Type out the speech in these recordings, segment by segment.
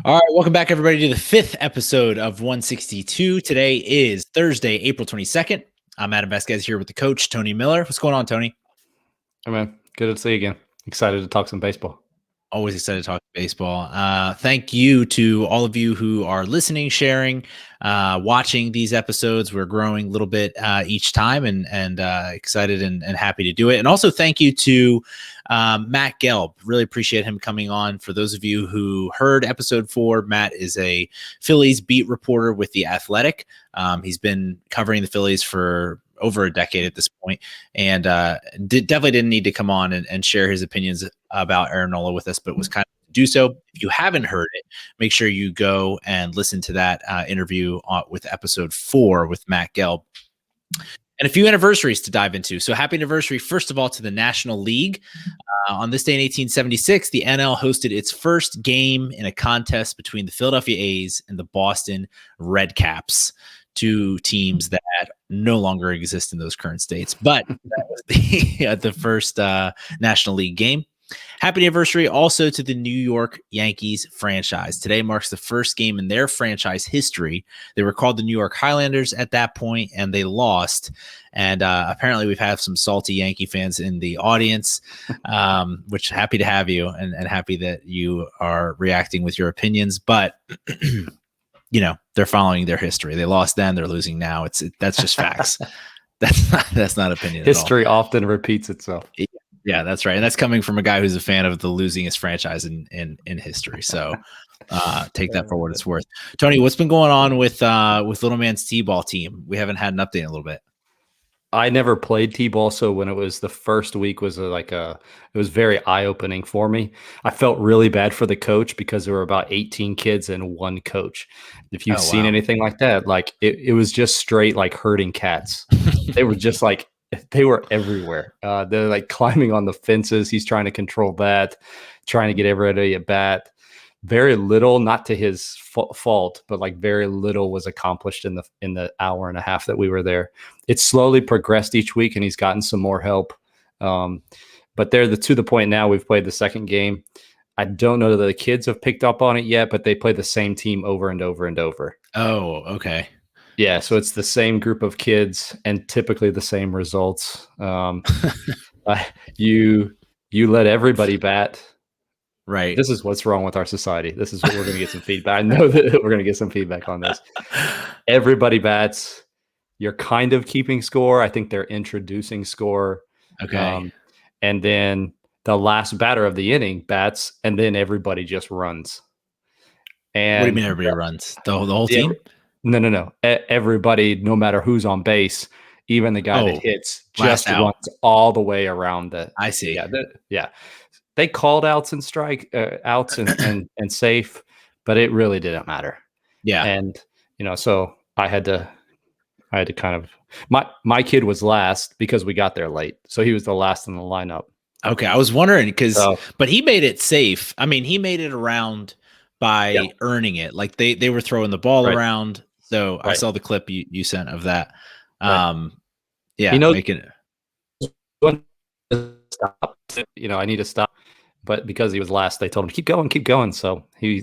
All right, welcome back, everybody, to the fifth episode of 162. Today is Thursday, April 22nd. I'm Adam Vasquez here with the coach, Tony Miller. What's going on, Tony? Hey, man. Good to see you again. Excited to talk some baseball. Always excited to talk baseball. Thank you to all of you who are listening, sharing, watching these episodes. We're growing a little bit each time and excited and happy to do it. And also thank you to Matt Gelb. Really appreciate him coming on. For those of you who heard episode 4, Matt is a Phillies beat reporter with The Athletic. He's been covering the Phillies for over a decade at this point, and definitely didn't need to come on and share his opinions about Aaron Nola with us, but was kind of to do so. If you haven't heard it, make sure you go and listen to that interview with episode 4 with Matt Gelb. And a few anniversaries to dive into. So happy anniversary, first of all, to the National League. On this day in 1876, the NL hosted its first game in a contest between the Philadelphia A's and the Boston Red Caps, two teams that no longer exist in those current states. But that was the first National League game. Happy anniversary also to the New York Yankees franchise. Today marks the first game in their franchise history. They were called the New York Highlanders at that point, and they lost. And apparently we've had some salty Yankee fans in the audience, which happy to have you and happy that you are reacting with your opinions. But you know, they're following their history. They lost then, they're losing now. That's just facts. That's not opinion. History often repeats itself. Yeah, that's right. And that's coming from a guy who's a fan of the losingest franchise in history. So take that for what it's worth. Tony, what's been going on with Little Man's T-ball team? We haven't had an update in a little bit. I never played T-ball, so when it was the first week it was very eye-opening for me. I felt really bad for the coach because there were about 18 kids and one coach. If you've seen anything like that, like it was just straight like herding cats. They were just like, they were everywhere. They're like climbing on the fences. He's trying to control that, trying to get everybody at bat. Very little, not to his fault, but like very little was accomplished in the hour and a half that we were there. It slowly progressed each week, and he's gotten some more help. But they're to the point now. We've played the second game. I don't know that the kids have picked up on it yet, but they play the same team over and over and over. Oh, okay. Yeah, so it's the same group of kids and typically the same results. You let everybody bat. Right. This is what's wrong with our society. This is what we're going to get some feedback. I know that we're going to get some feedback on this. Everybody bats. You're kind of keeping score. I think they're introducing score. Okay. And then the last batter of the inning bats, and then everybody just runs. And what do you mean everybody runs? The whole team? No. Everybody, no matter who's on base, even the guy that hits, just runs all the way around the. I see. Yeah. They called outs and outs and safe, but it really didn't matter. Yeah. And so I had to kind of my kid was last because we got there late, so he was the last in the lineup. Okay, I was wondering but he made it safe. I mean, he made it around by earning it. Like they were throwing the ball around. So I saw the clip you sent of that. Yeah, making it. Stop. I need to stop. But because he was last, they told him keep going. So you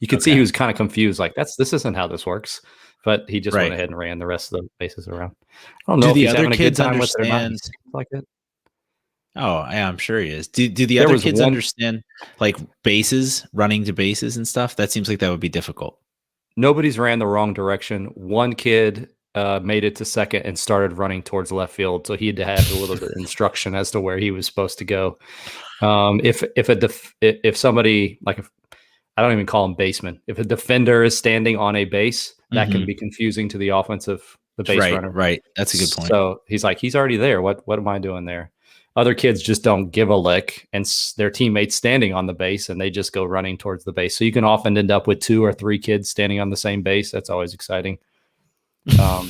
could see he was kind of confused. Like this isn't how this works. But he just went ahead and ran the rest of the bases around. I don't know if the he's other having kids a good time understand with it like it. Oh, yeah, I'm sure he is. Do the other kids understand like bases, running to bases and stuff? That seems like that would be difficult. Nobody's ran the wrong direction. One kid made it to second and started running towards left field, so he had to have a little bit of instruction as to where he was supposed to go. If somebody I don't even call him baseman. If a defender is standing on a base, that can be confusing to the base runner. Right. That's a good point. So he's like, he's already there. What am I doing there? Other kids just don't give a lick, and their teammates standing on the base, and they just go running towards the base. So you can often end up with 2 or 3 kids standing on the same base. That's always exciting. I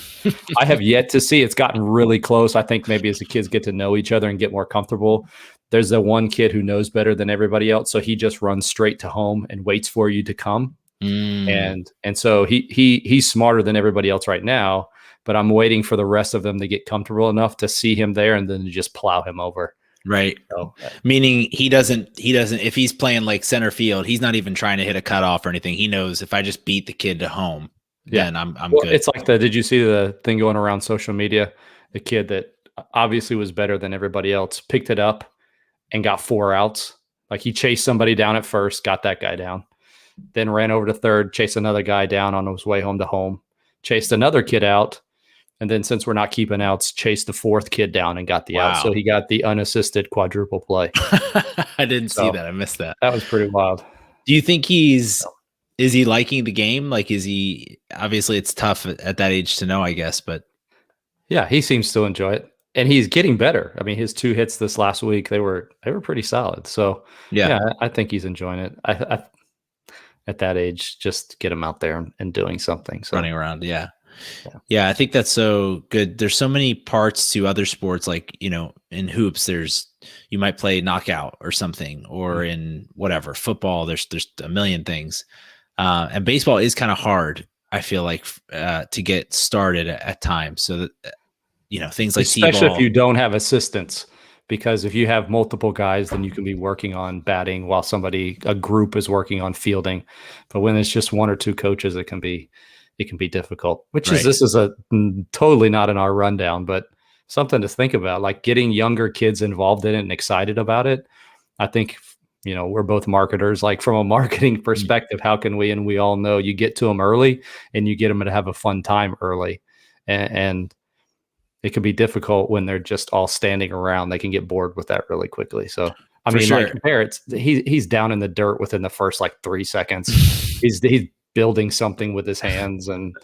have yet to see. It's gotten really close. I think maybe as the kids get to know each other and get more comfortable, there's the one kid who knows better than everybody else, so he just runs straight to home and waits for you to come. And so he's smarter than everybody else right now. But I'm waiting for the rest of them to get comfortable enough to see him there and then to just plow him over. Right. So Meaning he doesn't if he's playing like center field, he's not even trying to hit a cutoff or anything. He knows if I just beat the kid to home, yeah. then I'm Well, good. it's like did you see the thing going around social media? The kid that obviously was better than everybody else picked it up and got 4 outs. Like he chased somebody down at first, got that guy down, then ran over to third, chased another guy down on his way home, chased another kid out. And then since we're not keeping outs, chased the 4th kid down and got the out. So Wow. he got the unassisted quadruple play. I didn't see So that. I missed that. that was pretty wild. Do you think is he liking the game? Like is he obviously it's tough at that age to know, I guess, but Yeah, he seems to enjoy it. And he's getting better. I mean, his 2 hits this last week, they were pretty solid. So yeah, yeah, I think he's enjoying it. I at that age, just get him out there and doing something. So running around. Yeah. yeah. Yeah, I think that's so good. There's so many parts to other sports, like, in hoops, you might play knockout or something, or in whatever football, there's a million things. And baseball is kind of hard, I feel like, to get started at times. So that, things like Especially if T-ball. you don't have assistants, because if you have multiple guys, then you can be working on batting while a group is working on fielding. But when it's just 1 or 2 coaches, it can be difficult. Right. This is totally not in our rundown, but something to think about, like getting younger kids involved in it and excited about it. I think, we're both marketers, like from a marketing perspective, how can we, and we all know you get to them early and you get them to have a fun time early. And it can be difficult when they're just all standing around. They can get bored with that really quickly. So, I For mean, like sure. compare it. He's down in the dirt within the first like 3 seconds. He's building something with his hands and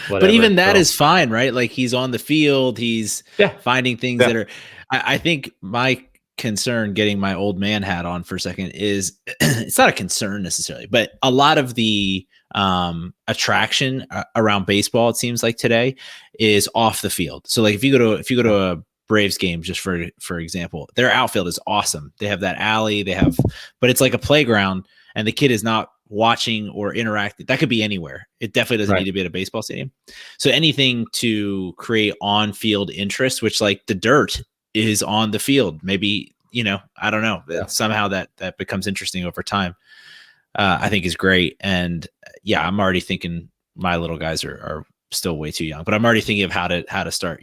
But whatever. even that So is fine, right? Like he's on the field, he's yeah, finding things yeah, that are. I think my concern, getting my old man hat on for a second, is it's not a concern necessarily, but a lot of the attraction around baseball, it seems like today, is off the field. So like if you go to a Braves game, just for example, their outfield is awesome. They have that alley, but it's like a playground, and the kid is not watching or interacting. That could be anywhere. It definitely doesn't right. need to be at a baseball stadium. So anything to create on-field interest, which like the dirt is on the field, maybe, I don't know, Yeah. somehow that becomes interesting over time. I think is great. And yeah, I'm already thinking my little guys are still way too young, but I'm already thinking of how to start,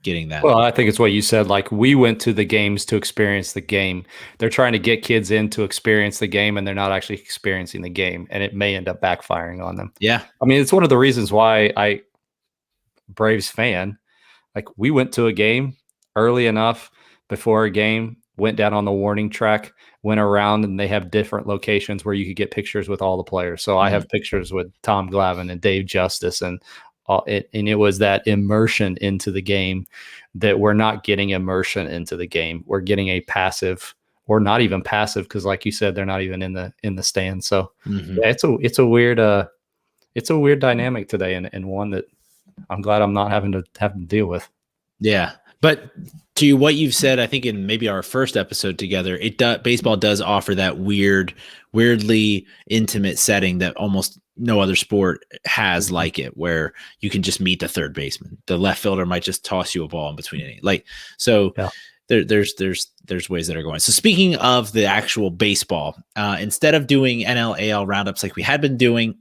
getting that. Well, I think it's what you said. Like we went to the games to experience the game. They're trying to get kids in to experience the game, and they're not actually experiencing the game, and it may end up backfiring on them. Yeah. I mean, it's one of the reasons why Braves fan, like we went to a game early enough before a game, went down on the warning track, went around, and they have different locations where you could get pictures with all the players. So I have pictures with Tom Glavine and Dave Justice, and it was that immersion into the game that we're not getting immersion into the game. We're getting a passive, or not even passive, because like you said, they're not even in the stands. So yeah, it's a weird dynamic today, and one that I'm glad I'm not having to deal with. Yeah. But to what you've said, I think in maybe our first episode together, baseball does offer that weirdly intimate setting that almost no other sport has like it, where you can just meet the third baseman. The left fielder might just toss you a ball in between any. Yeah. There's ways that are going. So speaking of the actual baseball, instead of doing NL AL roundups like we had been doing,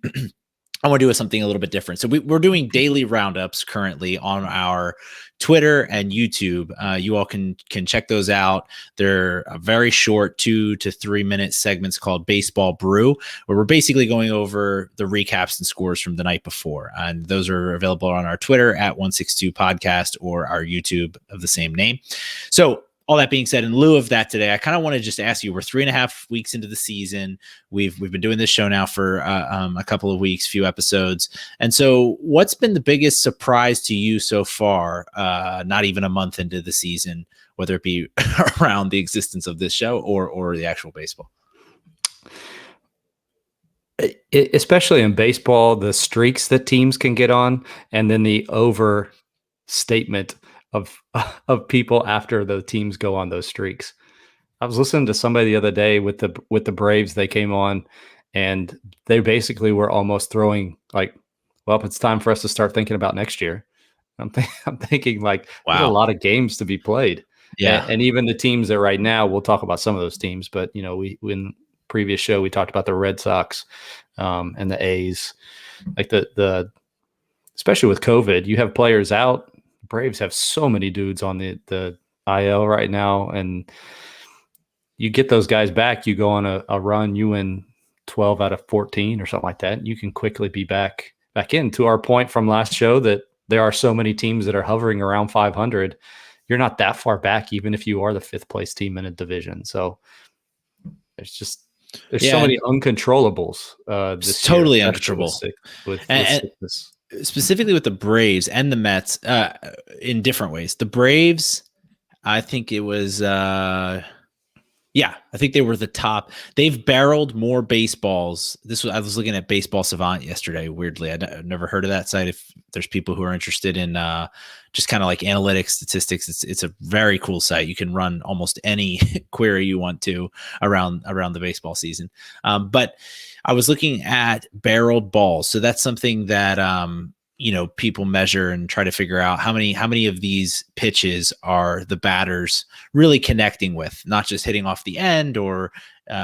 I want to do something a little bit different. So we're doing daily roundups currently on our Twitter and YouTube. You all can check those out. They're a very short 2 to 3 minute segments called Baseball Brew, where we're basically going over the recaps and scores from the night before. And those are available on our Twitter at 162 Podcast or our YouTube of the same name. So all that being said, in lieu of that today, I kind of want to just ask you, we're 3.5 weeks into the season. We've been doing this show now for a couple of weeks, few episodes. And so what's been the biggest surprise to you so far, not even a month into the season, whether it be around the existence of this show or the actual baseball? Especially in baseball, the streaks that teams can get on, and then the overstatement of people after the teams go on those streaks. I was listening to somebody the other day with the Braves. They came on, and they basically were almost throwing like, "Well, it's time for us to start thinking about next year." I'm thinking like, there's a Wow. lot of games to be played. Yeah. And even the teams that right now, we'll talk about some of those teams, but we in previous show we talked about the Red Sox and the A's, like the especially with COVID, you have players out. Braves have so many dudes on the IL right now, and you get those guys back, you go on a run, you win 12 out of 14 or something like that. You can quickly be back in. To our point from last show that there are so many teams that are hovering around 500. You're not that far back, even if you are the 5th place team in a division. So there's so many uncontrollables It's this year, totally especially uncontrollable. with And sickness. specifically with the Braves and the Mets, in different ways. The Braves, I think it was I think they were the top. They've barreled more baseballs. I was looking at Baseball Savant yesterday. Weirdly, I've never heard of that site. If there's people who are interested in just kind of like analytics, statistics, it's a very cool site. You can run almost any query you want to around the baseball season. But I was looking at barreled balls, so that's something that people measure and try to figure out how many of these pitches are the batters really connecting with, not just hitting off the end or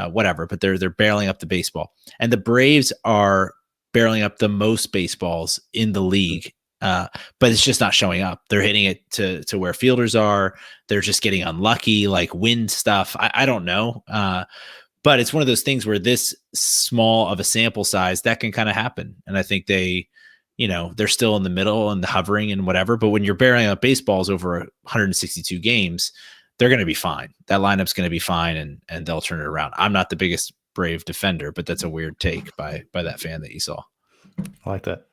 whatever, but they're barreling up the baseball. And the Braves are barreling up the most baseballs in the league, but it's just not showing up. They're hitting it to where fielders are. They're just getting unlucky, like wind stuff. I don't know. But it's one of those things where this small of a sample size, that can kind of happen. And I think they're still in the middle and the hovering and whatever. But when you're barreling up baseballs over 162 games, they're going to be fine. That lineup's going to be fine, and they'll turn it around. I'm not the biggest Brave defender, but that's a weird take by that fan that you saw. I like that.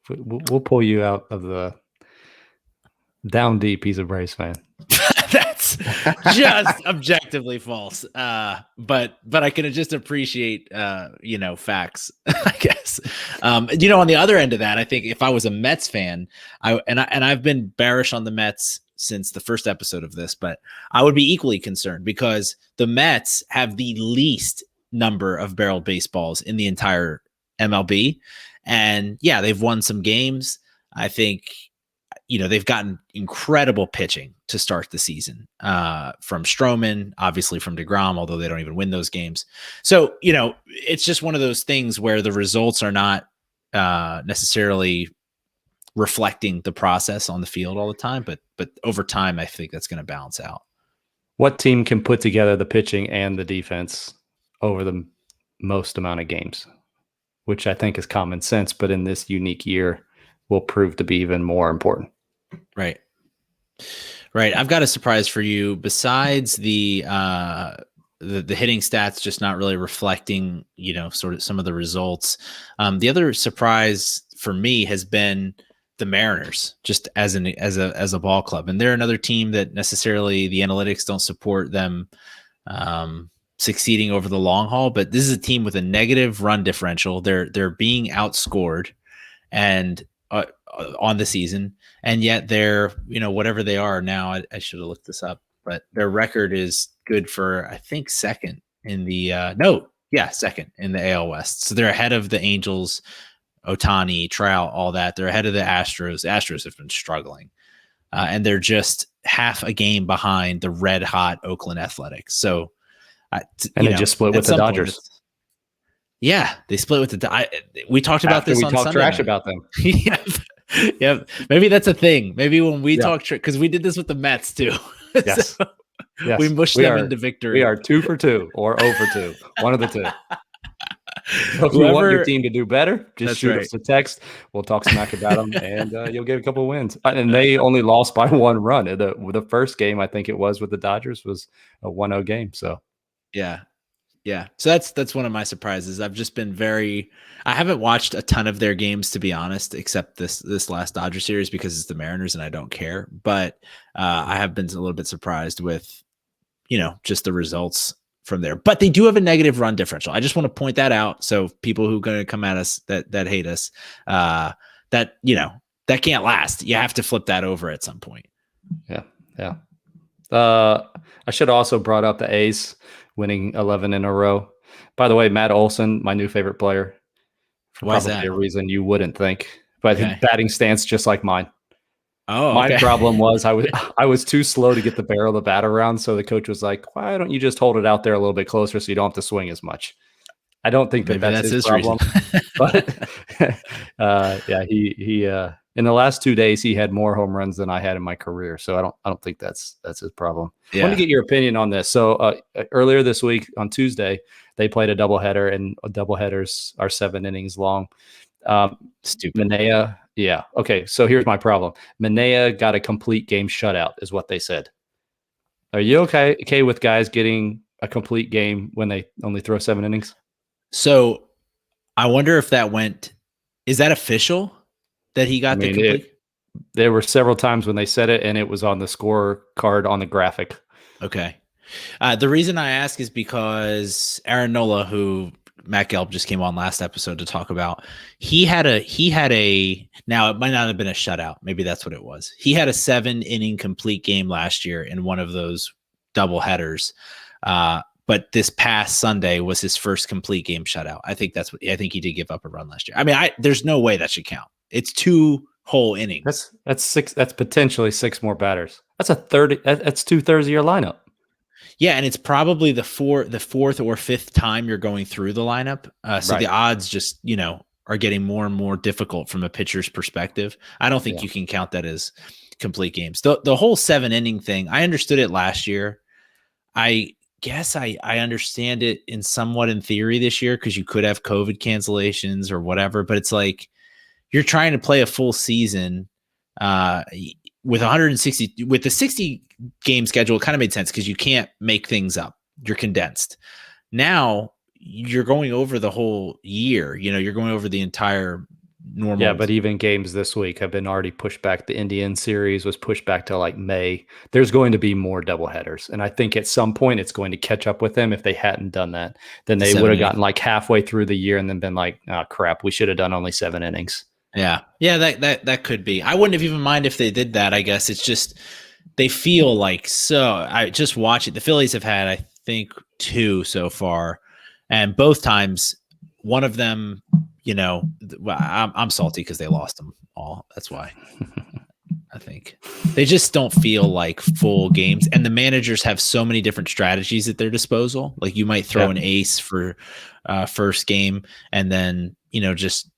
We'll pull you out of the down deep. He's a Braves fan. That's just objectively false. But I can just appreciate, facts, I guess. On the other end of that, I think if I was a Mets fan, I've been bearish on the Mets since the first episode of this, but I would be equally concerned because the Mets have the least number of barreled baseballs in the entire MLB. And yeah, they've won some games. I think, they've gotten incredible pitching to start the season from Stroman, obviously from DeGrom, although they don't even win those games. So, it's just one of those things where the results are not necessarily reflecting the process on the field all the time, but over time, I think that's going to balance out. What team can put together the pitching and the defense over the most amount of games, which I think is common sense, but in this unique year will prove to be even more important. Right. I've got a surprise for you. Besides the hitting stats just not really reflecting, sort of some of the results. The other surprise for me has been the Mariners, just as a ball club, and they're another team that necessarily the analytics don't support them succeeding over the long haul. But this is a team with a negative run differential. They're being outscored and on the season, and yet they're whatever they are now. I should have looked this up, but their record is good for I think second in the second in the AL West. So they're ahead of the Angels, Ohtani, Trout, all that. They're ahead of the Astros. The Astros have been struggling, and they're just half a game behind the red hot Oakland Athletics. So, they just split with the Dodgers. Yeah, they split with we talked about this on Sunday. We talked trash about them. Yeah, maybe that's a thing. Maybe when we talk, because we did this with the Mets too. Yes. Yes. We mushed them into victory. We are 2 for 2 or 0 for 2. One of the two. So if you want your team to do better, just shoot us a text. We'll talk smack about them, and you'll get a couple of wins. And they only lost by 1 run. The first game, I think it was with the Dodgers, was a 1-0 game. So yeah. So that's one of my surprises. I've just been I haven't watched a ton of their games, to be honest, except this last Dodger series because it's the Mariners and I don't care. But I have been a little bit surprised with, just the results from there. But they do have a negative run differential. I just want to point that out. So people who are going to come at us that hate us, that can't last. You have to flip that over at some point. Yeah. I should have also brought up the A's winning 11 in a row. By the way, Matt Olson, my new favorite player. For Why is probably that? a reason you wouldn't think. But his batting stance just like mine. Oh, My okay. problem was I was too slow to get the barrel of the bat around, so the coach was like, "Why don't you just hold it out there a little bit closer so you don't have to swing as much?" I don't think that Maybe that's that's his his reason. problem, but yeah, he in the last 2 days he had more home runs than I had in my career, so I don't think that's his problem. I want to Yeah. get your opinion on this. So earlier this week on Tuesday, they played a doubleheader, and doubleheaders are 7 innings long. Stupid. Manea, yeah, okay. So here's my problem. Manea got a complete game shutout, is what they said. Are you okay with guys getting a complete game when they only throw 7 innings? So I wonder if is that official that he I got the mean, complete? there were several times when they said it, and it was on the score card on the graphic. Okay. The reason I ask is because Aaron Nola, who Matt Gelb just came on last episode to talk about, he had a now it might not have been a shutout. Maybe that's what it was. He had a 7 inning complete game last year in one of those double headers. But this past Sunday was his first complete game shutout. I think he did give up a run last year. I mean, there's no way that should count. It's 2 whole innings. That's six. That's potentially 6 more batters. That's a 30. That's 2/3 of your lineup. Yeah, and it's probably the fourth or fifth time you're going through the lineup. So the odds just, are getting more and more difficult from a pitcher's perspective. I don't think you can count that as complete games. The whole 7 inning thing, I understood it last year. I guess I understand it somewhat in theory this year because you could have COVID cancellations or whatever, but it's like you're trying to play a full season with 160 with the 60 game schedule. It kind of made sense because you can't make things up. You're condensed. Now you're going over the whole year. You're going over the entire normal. Yeah, but even games this week have been already pushed back. The Indian series was pushed back to like May. There's going to be more doubleheaders, and I think at some point it's going to catch up with them. If they hadn't done that, then they would have gotten like halfway through the year and then been like, "Oh crap, we should have done only 7 innings." Yeah, that could be. I wouldn't have even mind if they did that. I guess it's just they feel like so. I just watch it. The Phillies have had, I think, 2 so far, and both times, one of them, I'm salty because they lost them all. That's why. I think they just don't feel like full games, and the managers have so many different strategies at their disposal. Like you might throw an ace for first game, and then just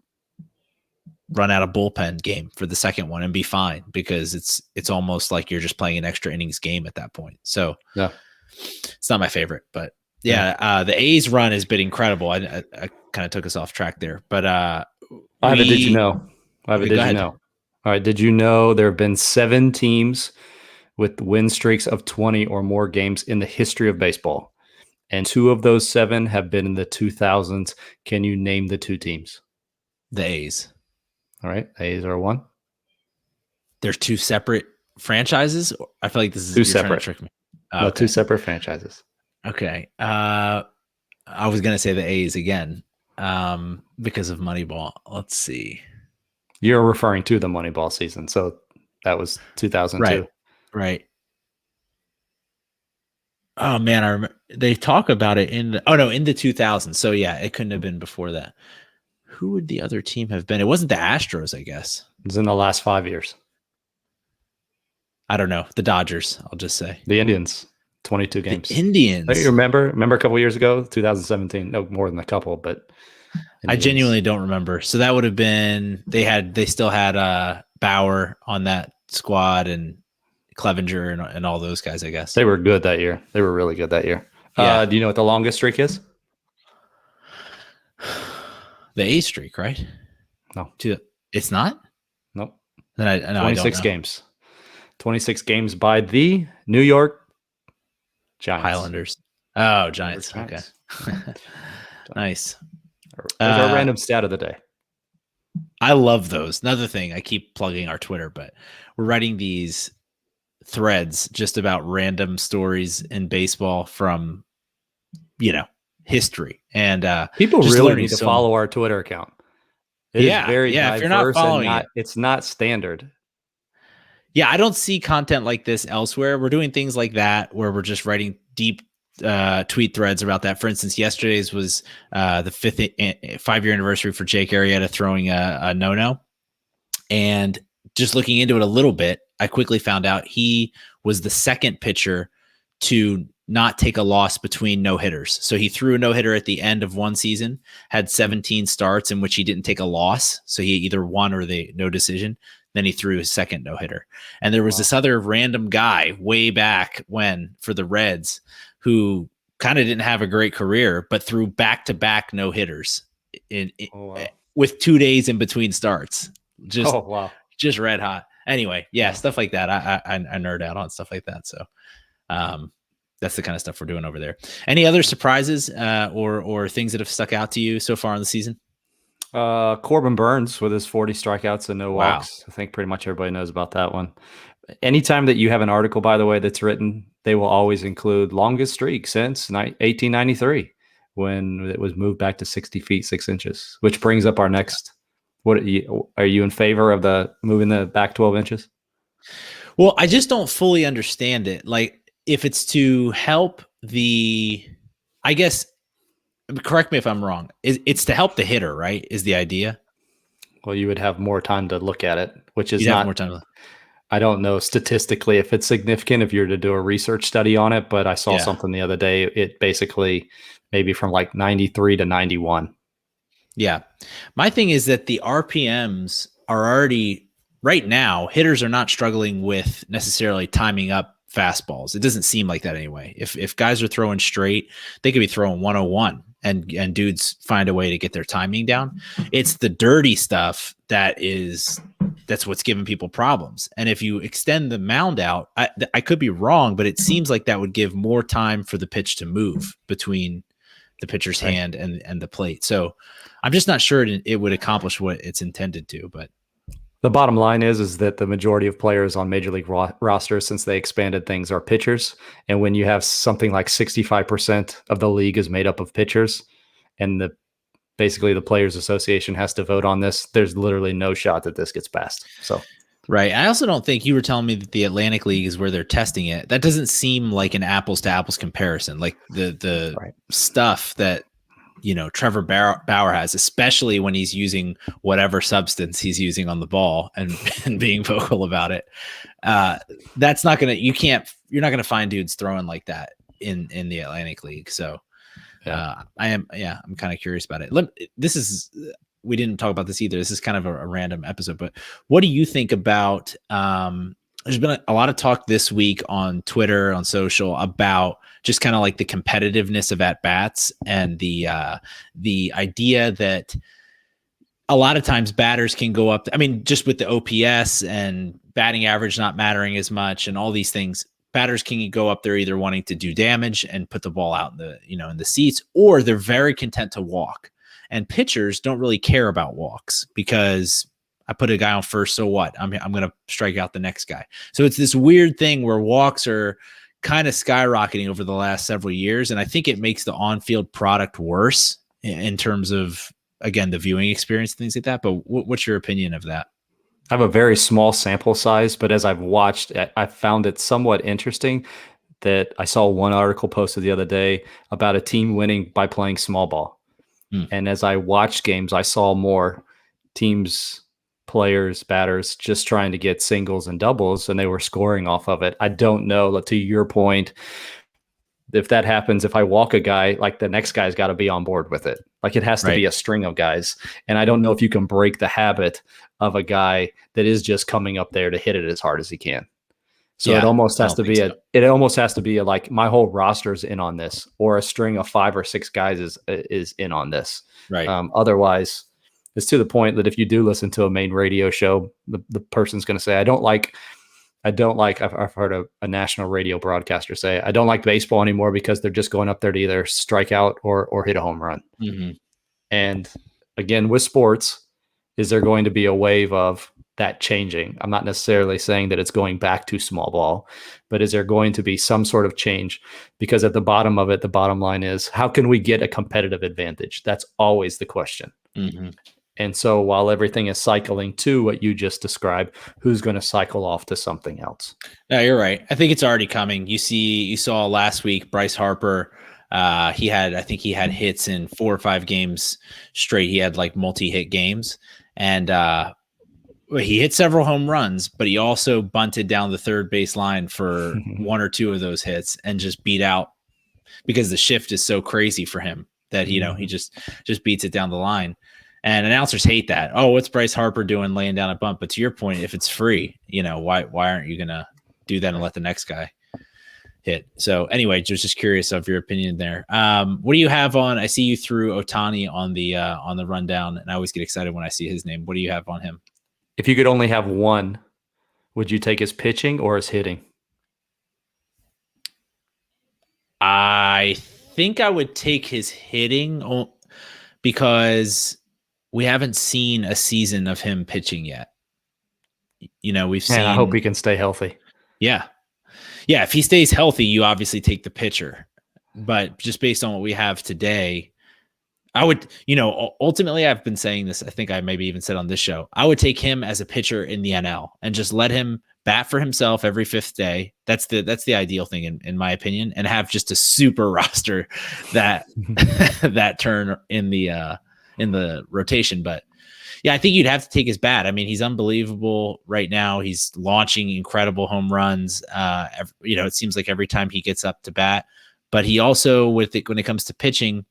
run out a bullpen game for the second one and be fine because it's almost like you're just playing an extra innings game at that point. So it's not my favorite, but the A's run has been incredible. I kind of took us off track there, but did you know? Did you know? All right. Did you know there have been 7 teams with win streaks of 20 or more games in the history of baseball? And 2 of those 7 have been in the 2000s. Can you name the 2 teams? The A's. All right. A's are 1. There's 2 separate franchises. I feel like this is 2 separate. Trying to trick me. No, 2 separate franchises. Okay. I was going to say the A's again because of Moneyball. Let's see. You're referring to the Moneyball season. So that was 2002. Right. Oh, man. I remember they talk about it in the 2000s. So, yeah, it couldn't have been before that. Who would the other team have been? It wasn't the Astros, I guess. It was in the last 5 years. I don't know. The Dodgers, I'll just say. The Indians, 22 games. The Indians. You remember a couple years ago, 2017? No, more than a couple, but Indians. I genuinely don't remember. So that would have been they still had Bauer on that squad and Clevenger and all those guys, I guess. They were good that year. They were really good that year. Yeah. Do you know what the longest streak is? The A streak, right? No. It's not? Nope. Then 26 games. 26 games by the New York Giants. Highlanders. Oh, Giants. Okay. Nice. There's our random stat of the day. I love those. Another thing, I keep plugging our Twitter, but we're writing these threads just about random stories in baseball from, history. And people really need to follow our Twitter account. It is very diverse. If you're not following it's not standard. Yeah, I don't see content like this elsewhere. We're doing things like that where we're just writing deep tweet threads about that. For instance, yesterday's was the 5-year anniversary for Jake Arrieta throwing a no-no. And just looking into it a little bit, I quickly found out he was the second pitcher to not take a loss between no hitters. So he threw a no hitter at the end of one season, had 17 starts in which he didn't take a loss. So he either won or the no decision. Then he threw his second no hitter. And there was this other random guy way back when for the Reds who kind of didn't have a great career, but threw back-to-back no hitters with 2 days in between starts. Just red hot. Anyway, stuff like that. I nerd out on stuff like that. So that's the kind of stuff we're doing over there. Any other surprises or things that have stuck out to you so far in the season? Corbin Burns with his 40 strikeouts and no walks. I think pretty much everybody knows about that one. Anytime that you have an article, by the way, that's written, they will always include longest streak since 1893 when it was moved back to 60 feet 6 inches, which brings up our next. What are you in favor of the moving the back 12 inches? Well, I just don't fully understand it. Like, if it's to help I guess, correct me if I'm wrong. It's to help the hitter, right? Is the idea? Well, you would have more time to look at it, which is not more time. I don't know statistically if it's significant if you're to do a research study on it, but I saw something the other day. It basically maybe from like 93 to 91. Yeah. My thing is that the RPMs are already right now, hitters are not struggling with necessarily timing up fastballs. It doesn't seem like that anyway. If guys are throwing straight, they could be throwing 101 and dudes find a way to get their timing down. It's the dirty stuff that's what's giving people problems. And if you extend the mound out, I could be wrong, but it seems like that would give more time for the pitch to move between the pitcher's hand and the plate. So I'm just not sure it would accomplish what it's intended to, but the bottom line is that the majority of players on major league rosters, since they expanded things, are pitchers. And when you have something like 65% of the league is made up of pitchers, and basically the Players Association has to vote on this, there's literally no shot that this gets passed. So, right. I also don't think, you were telling me that the Atlantic League is where they're testing it. That doesn't seem like an apples to apples comparison. Like the stuff that, Trevor Bauer has, especially when he's using whatever substance he's using on the ball and being vocal about it. That's not going to, you're not going to find dudes throwing like that in the Atlantic League. So I'm kind of curious about it. We didn't talk about this either. This is kind of a random episode, but what do you think about, there's been a lot of talk this week on Twitter, on social, about just kind of like the competitiveness of at-bats and the idea that a lot of times batters can go up. I mean, just with the OPS and batting average not mattering as much and all these things, batters can go up there either wanting to do damage and put the ball out in the seats, or they're very content to walk. And pitchers don't really care about walks because I put a guy on first, so what? I'm going to strike out the next guy. So it's this weird thing where walks are kind of skyrocketing over the last several years, and I think it makes the on-field product worse in terms of, again, the viewing experience and things like that. But what's your opinion of that? I have a very small sample size, but as I've watched, I found it somewhat interesting that I saw one article posted the other day about a team winning by playing small ball. And as I watched games, I saw more teams, players, batters just trying to get singles and doubles, and they were scoring off of it. I don't know, to your point, if that happens, if I walk a guy, like the next guy's got to be on board with it. Like it has to be a string of guys. And I don't know if you can break the habit of a guy that is just coming up there to hit it as hard as he can. So it almost has to be like my whole roster's in on this, or a string of 5 or 6 guys is in on this. Right. Otherwise, it's to the point that if you do listen to a main radio show, the person's going to say, I've heard a national radio broadcaster say, I don't like baseball anymore because they're just going up there to either strike out or hit a home run. Mm-hmm. And again, with sports, is there going to be a wave of that changing? I'm not necessarily saying that it's going back to small ball, but is there going to be some sort of change? Because at the bottom of it, the bottom line is, how can we get a competitive advantage? That's always the question. Mm-hmm. And so while everything is cycling to what you just described, who's going to cycle off to something else? No, you're right. I think it's already coming. You saw last week, Bryce Harper, he had hits in 4 or 5 games straight. He had like multi-hit games. And he hit several home runs, but he also bunted down the third base line for one or two of those hits and just beat out, because the shift is so crazy for him that, he just beats it down the line. And announcers hate that. Oh, what's Bryce Harper doing laying down a bunt? But to your point, if it's free, why aren't you going to do that and let the next guy hit? So anyway, just curious of your opinion there. What do you have on? I see you threw Ohtani on the rundown, and I always get excited when I see his name. What do you have on him? If you could only have one, would you take his pitching or his hitting? I think I would take his hitting, because we haven't seen a season of him pitching yet. We've seen. And I hope he can stay healthy. Yeah. Yeah, if he stays healthy, you obviously take the pitcher. But just based on what we have today, I would, ultimately, I've been saying this, I think I maybe even said on this show, I would take him as a pitcher in the NL and just let him bat for himself every fifth day. That's the ideal thing in my opinion, and have just a super roster that that turn in the rotation. But yeah, I think you'd have to take his bat. I mean, he's unbelievable right now. He's launching incredible home runs. It seems like every time he gets up to bat, but he also, when it comes to pitching,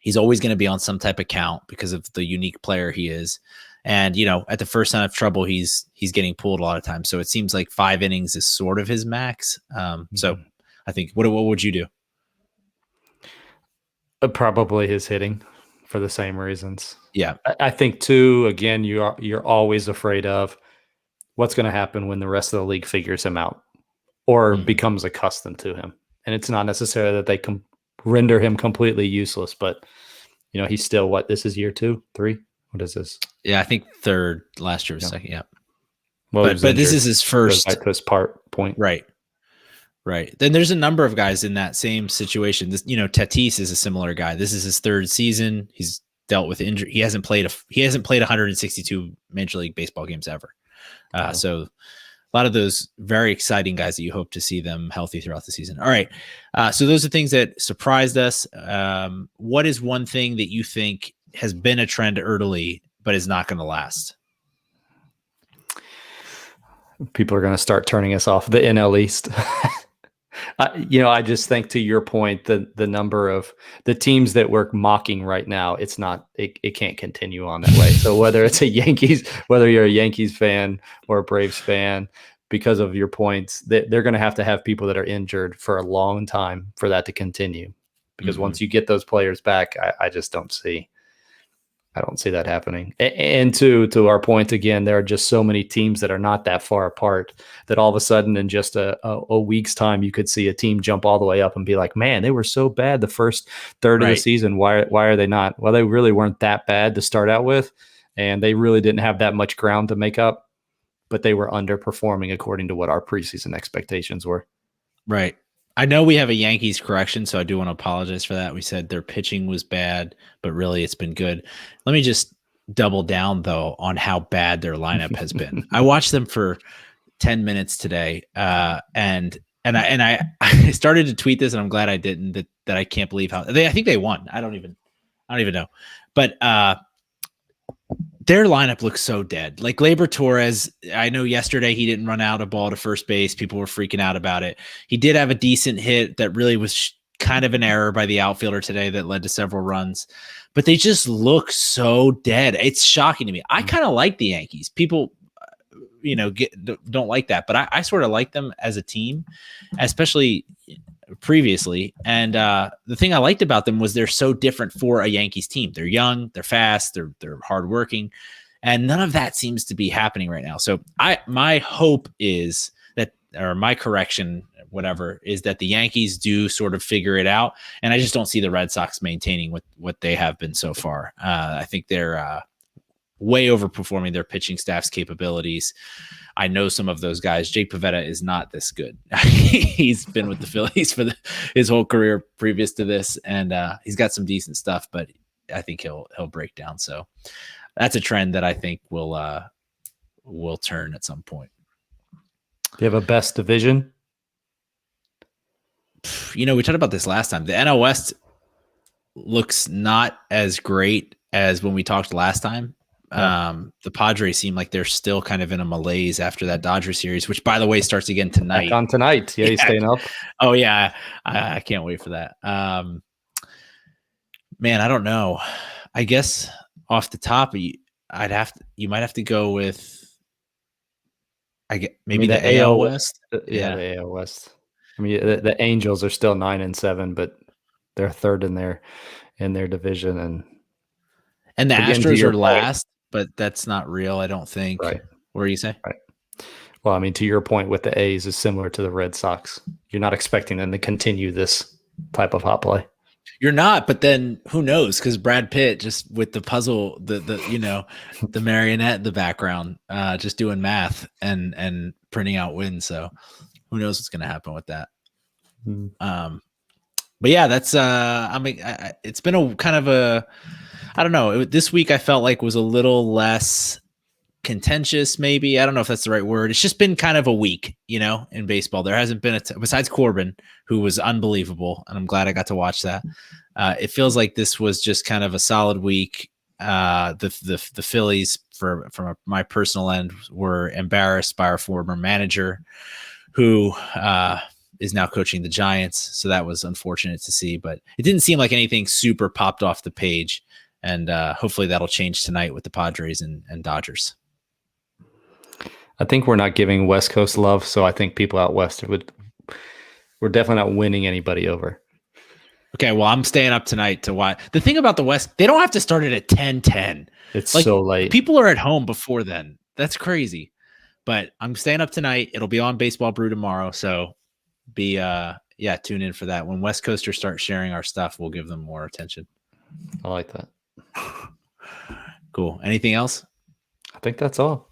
he's always going to be on some type of count because of the unique player he is. And, at the first sign of trouble, he's getting pulled a lot of times. So it seems like 5 innings is sort of his max. So I think, what would you do? Probably his hitting for the same reasons. Yeah. I think too, again, you're always afraid of what's going to happen when the rest of the league figures him out or becomes accustomed to him. And it's not necessarily that they can render him completely useless, but he's still this is year 2, 3. What is this? Yeah, I think third. Last year was second. Yeah. Well, but this is his first. Back to his point. Right. Then there's a number of guys in that same situation. This, Tatis is a similar guy. This is his third season. He's dealt with injury. He hasn't played 162 Major League Baseball games ever. So a lot of those very exciting guys that you hope to see them healthy throughout the season. All right. So those are things that surprised us. What is one thing that you think has been a trend early, but is not going to last? People are going to start turning us off the NL East. I just think, to your point, the number of the teams that we're mocking right now, it can't continue on that way. So whether you're a Yankees fan or a Braves fan, because of your points, they're going to have people that are injured for a long time for that to continue. Because once you get those players back, I just don't see that happening. And to our point again, there are just so many teams that are not that far apart that all of a sudden in just a week's time, you could see a team jump all the way up and be like, man, they were so bad the first third of the season. Why are they not? Well, they really weren't that bad to start out with, and they really didn't have that much ground to make up, but they were underperforming according to what our preseason expectations were. Right. I know we have a Yankees correction, so I do want to apologize for that. We said their pitching was bad, but really it's been good. Let me just double down, though, on how bad their lineup has been. I watched them for 10 minutes today, and I started to tweet this, and I'm glad I didn't. That I can't believe how I think they won. I don't even know, but their lineup looks so dead. Like Gleyber Torres, I know yesterday he didn't run out a ball to first base. People were freaking out about it. He did have a decent hit that really was kind of an error by the outfielder today that led to several runs. But they just look so dead. It's shocking to me. I kind of like the Yankees. People, don't like that. But I sort of like them as a team, especially previously. And the thing I liked about them was they're so different for a Yankees team. They're young, they're fast, they're hardworking, and none of that seems to be happening right now. So my hope is that, or my correction, whatever, is that the Yankees do sort of figure it out. And I just don't see the Red Sox maintaining what they have been so far. I think they're way overperforming their pitching staff's capabilities. I know some of those guys. Jake Pivetta is not this good. He's been with the Phillies for his whole career previous to this, and he's got some decent stuff, but I think he'll break down. So that's a trend that I think will turn at some point. Do you have a best division? We talked about this last time. The NL West looks not as great as when we talked last time, Yeah. The Padres seem like they're still kind of in a malaise after that Dodger series, which, by the way, starts again Back tonight. on tonight. Yeah, you Yeah. staying up? Oh yeah, I can't wait for that. Man, I don't know. I guess off the top, you might have to go with I maybe mean, the the AL AL, West. yeah, Yeah, the AL West. I mean, the Angels are still 9-7, but they're third in their division. And and the again, to Astros your are point, last, but that's not real. I don't think. right, What do you say? right. Well, I mean, to your point with the A's is similar to the Red Sox. You're not expecting them to continue this type of hot play. You're not, but then who knows? Because Brad Pitt just with the puzzle, the marionette in the background, just doing math and printing out wins. So who knows what's going to happen with that? Mm. But yeah, that's it's been a kind of a I don't know. This week I felt like was a little less contentious, maybe. I don't know if that's the right word. It's just been kind of a week, in baseball. There hasn't been besides Corbin, who was unbelievable, and I'm glad I got to watch that. It feels like this was just kind of a solid week. The Phillies, from my personal end, were embarrassed by our former manager, who is now coaching the Giants. So that was unfortunate to see, but it didn't seem like anything super popped off the page. And hopefully that'll change tonight with the Padres and Dodgers. I think we're not giving West Coast love, so I think people out west we're definitely not winning anybody over. Okay, well, I'm staying up tonight to watch. The thing about the West, they don't have to start it at 10:10. It's Like, so late. people are at home before then. That's crazy. But I'm staying up tonight. It'll be on Baseball Brew tomorrow, so tune in for that. When West Coasters start sharing our stuff, we'll give them more attention. I like that. Cool. Anything else? I think that's all.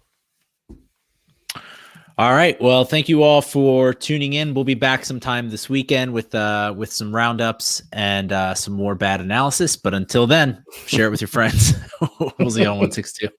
All right. Well, thank you all for tuning in. We'll be back sometime this weekend with some roundups and some more bad analysis. But until then, share it with your friends. We'll see you on 162.